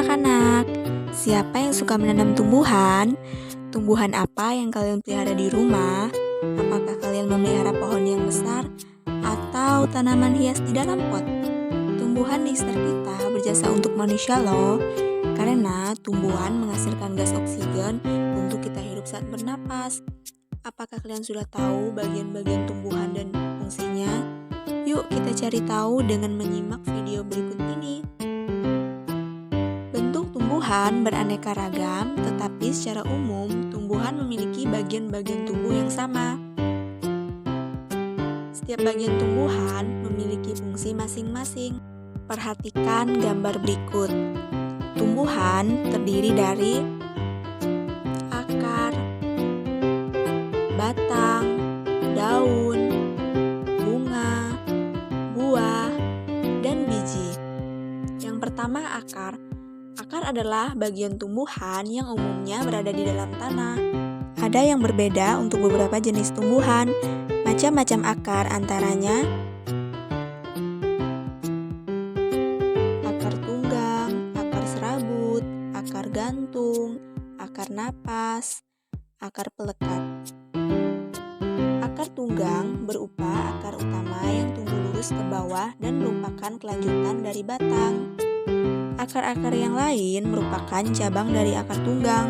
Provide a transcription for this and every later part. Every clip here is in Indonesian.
anak-anak, siapa yang suka menanam tumbuhan? Tumbuhan apa yang kalian pelihara di rumah? Apakah kalian memelihara pohon yang besar atau tanaman hias di dalam pot? Tumbuhan di sekitar kita berjasa untuk manusia loh, karena tumbuhan menghasilkan gas oksigen untuk kita hidup saat bernapas. Apakah kalian sudah tahu bagian-bagian tumbuhan dan fungsinya? Yuk kita cari tahu dengan menyimak video berikut ini. Bentuk tumbuhan beraneka ragam, tetapi secara umum tumbuhan memiliki bagian-bagian tubuh yang sama. Setiap bagian tumbuhan memiliki fungsi masing-masing. Perhatikan gambar berikut. Tumbuhan terdiri dari akar, batang, daun, bunga, buah, dan biji. Yang pertama, akar. Akar adalah bagian tumbuhan yang umumnya berada di dalam tanah. Ada yang berbeda untuk beberapa jenis tumbuhan. Macam-macam akar antaranya akar tunggang, akar serabut, akar gantung, akar napas, akar pelekat. Akar tunggang berupa akar utama yang tumbuh lurus ke bawah dan merupakan kelanjutan dari batang. Akar-akar yang lain merupakan cabang dari akar tunggang.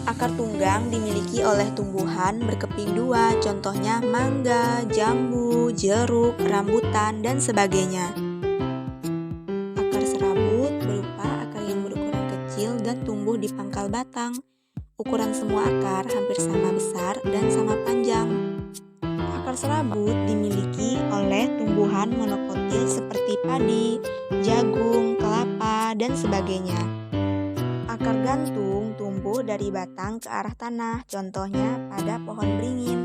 Akar tunggang dimiliki oleh tumbuhan berkeping dua, contohnya mangga, jambu, jeruk, rambutan, dan sebagainya. Akar serabut berupa akar yang berukuran kecil dan tumbuh di pangkal batang. Ukuran semua akar hampir sama besar dan sama panjang. Akar serabut dimiliki oleh tumbuhan monokotil seperti padi, jagung, kelapa, dan sebagainya. Akar gantung tumbuh dari batang ke arah tanah, contohnya pada pohon beringin.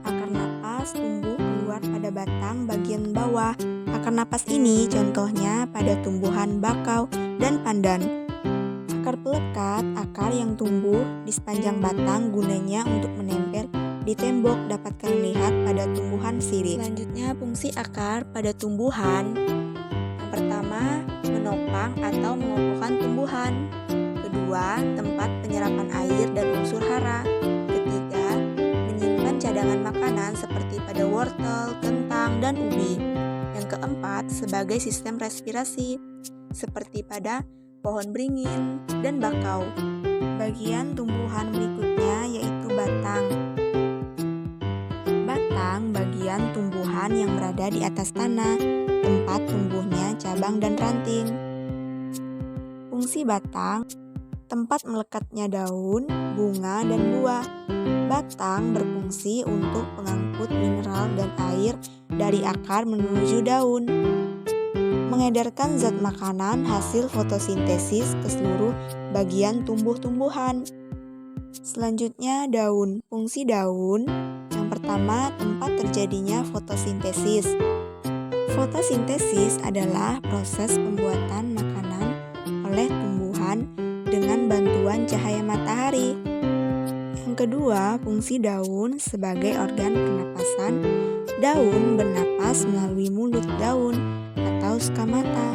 Akar napas tumbuh keluar pada batang bagian bawah. Akar napas ini contohnya pada tumbuhan bakau dan pandan. Akar pelekat, akar yang tumbuh di sepanjang batang gunanya untuk menempel di tembok dapat kalian lihat pada tumbuhan sirih. Selanjutnya, fungsi akar pada tumbuhan. Yang pertama, menopang atau mengokohkan tumbuhan. Kedua, tempat penyerapan air dan unsur hara. Ketiga, menyimpan cadangan makanan seperti pada wortel, kentang, dan ubi. Yang keempat, sebagai sistem respirasi seperti pada pohon beringin dan bakau. Bagian tumbuhan berikutnya yaitu batang. Batang bagian tumbuhan yang berada di atas tanah, tempat tumbuhnya cabang dan ranting. Fungsi batang: tempat melekatnya daun, bunga, dan buah. Batang berfungsi untuk pengangkut mineral dan air dari akar menuju daun, mengedarkan zat makanan hasil fotosintesis ke seluruh bagian tumbuh-tumbuhan. Selanjutnya, daun. Fungsi daun: yang pertama, tempat terjadinya fotosintesis. Fotosintesis adalah proses pembuatan makanan oleh tumbuhan dengan bantuan cahaya matahari. Yang kedua, fungsi daun sebagai organ pernapasan. Daun bernapas melalui mulut daun atau skamata.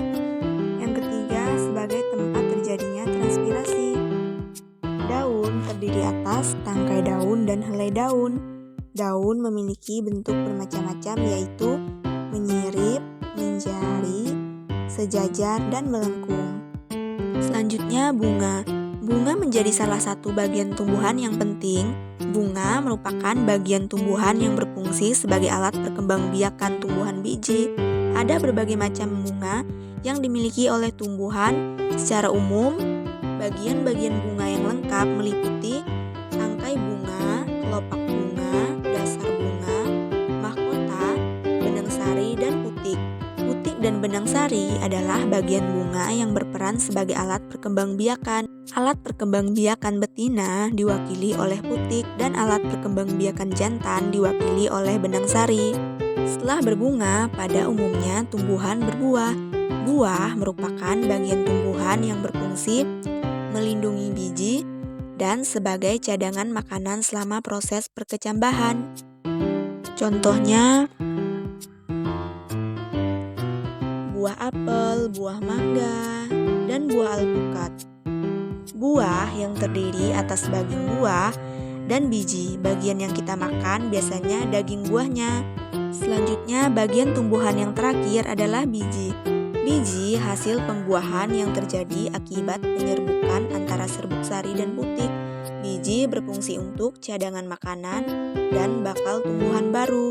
Yang ketiga, sebagai tempat terjadinya transpirasi. Daun terdiri atas tangkai daun dan helai daun. Daun memiliki bentuk bermacam-macam yaitu menyirip, menjari, sejajar, dan melengkung. Selanjutnya, bunga. Bunga menjadi salah satu bagian tumbuhan yang penting. Bunga merupakan bagian tumbuhan yang berfungsi sebagai alat perkembangbiakan tumbuhan biji. Ada berbagai macam bunga yang dimiliki oleh tumbuhan. Secara umum, bagian-bagian bunga yang lengkap meliputi tangkai bunga, kelopak bunga, dasar bunga, mahkota, benang sari, dan putik. Putik dan benang sari adalah bagian bunga yang berperan sebagai alat perkembangbiakan. Alat perkembangbiakan betina diwakili oleh putik dan alat perkembangbiakan jantan diwakili oleh benang sari. Setelah berbunga, pada umumnya tumbuhan berbuah. Buah merupakan bagian tumbuhan yang berfungsi melindungi biji dan sebagai cadangan makanan selama proses perkecambahan. Contohnya, buah apel, buah mangga, dan buah alpukat. Buah yang terdiri atas daging buah dan biji. Bagian yang kita makan biasanya daging buahnya. Selanjutnya, bagian tumbuhan yang terakhir adalah biji. Biji hasil pembuahan yang terjadi akibat penyerbukan antara serbuk sari dan putik. Biji berfungsi untuk cadangan makanan dan bakal tumbuhan baru.